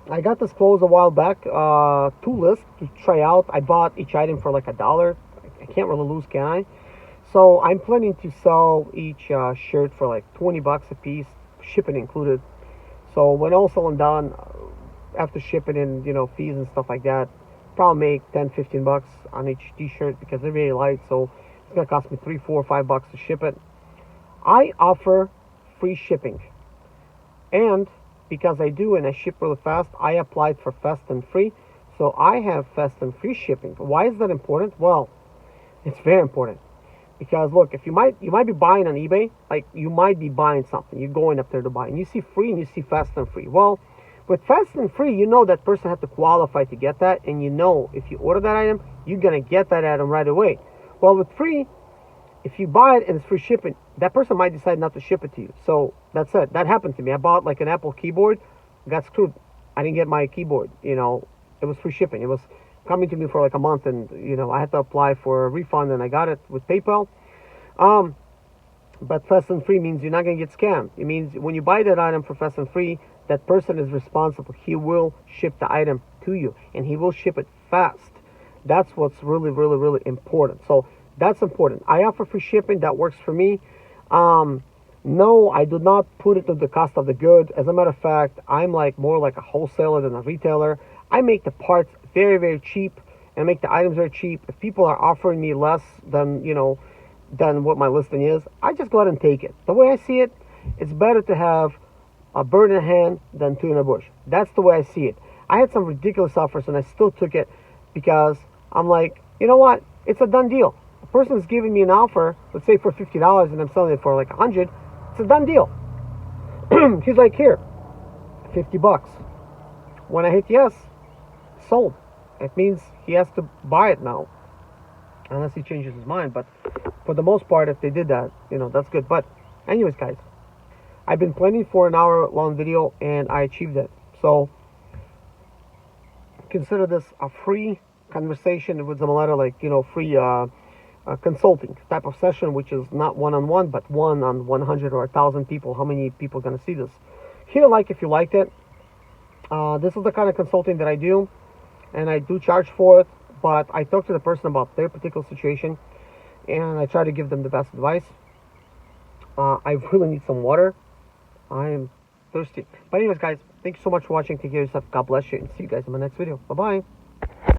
I got this clothes a while back to list, to try out. I bought each item for like $1. I can't really lose, can I? So I'm planning to sell each shirt for like 20 bucks a piece, shipping included. So when all said and done, after shipping and fees and stuff like that, probably make 10, 15 bucks on each t-shirt, because they're very light. So it's gonna cost me $3, $4, $5 to ship it. I offer free shipping, and because I do and I ship really fast, I applied for fast and free. So I have fast and free shipping. Why is that important? Well, it's very important, because look, if you might be buying on eBay, like you might be buying something, you're going up there to buy, and you see free and you see fast and free. Well, with fast and free, that person had to qualify to get that, and if you order that item, you're gonna get that item right away. Well, with free, if you buy it and it's free shipping, that person might decide not to ship it to you. So that's it. That happened to me. I bought like an Apple keyboard, got screwed. I didn't get my keyboard. It was free shipping. It was coming to me for like a month, and I had to apply for a refund, and I got it with PayPal. But fast and free means you're not gonna get scammed. It means when you buy that item for fast and free, that person is responsible. He will ship the item to you, and he will ship it fast. That's what's really, really, really important. So that's important. I offer free shipping. That works for me. No, I do not put it to the cost of the good. As a matter of fact, I'm like more like a wholesaler than a retailer. I make the parts very, very cheap and make the items very cheap. If people are offering me less than, than what my listing is, I just go ahead and take it. The way I see it, it's better to have a bird in a hand than two in a bush. That's the way I see it. I had some ridiculous offers and I still took it because I'm like, you know what? It's a done deal. A person is giving me an offer, let's say for $50, and I'm selling it for like 100. It's a done deal. He's like, here, $50. When I hit yes, sold. It means he has to buy it now, unless he changes his mind. But for the most part, if they did that, that's good. But anyways, guys, I've been planning for an hour-long video, and I achieved it. So consider this a free conversation with Zimaleta, like, free consulting type of session, which is not one-on-one, but one on 100 or 1,000 people. How many people are going to see this? Hit a like if you liked it. This is the kind of consulting that I do, and I do charge for it, but I talk to the person about their particular situation, and I try to give them the best advice. I really need some water. I am thirsty. But anyways, guys, thank you so much for watching. Take care of yourself. God bless you, and see you guys in my next video. Bye-bye.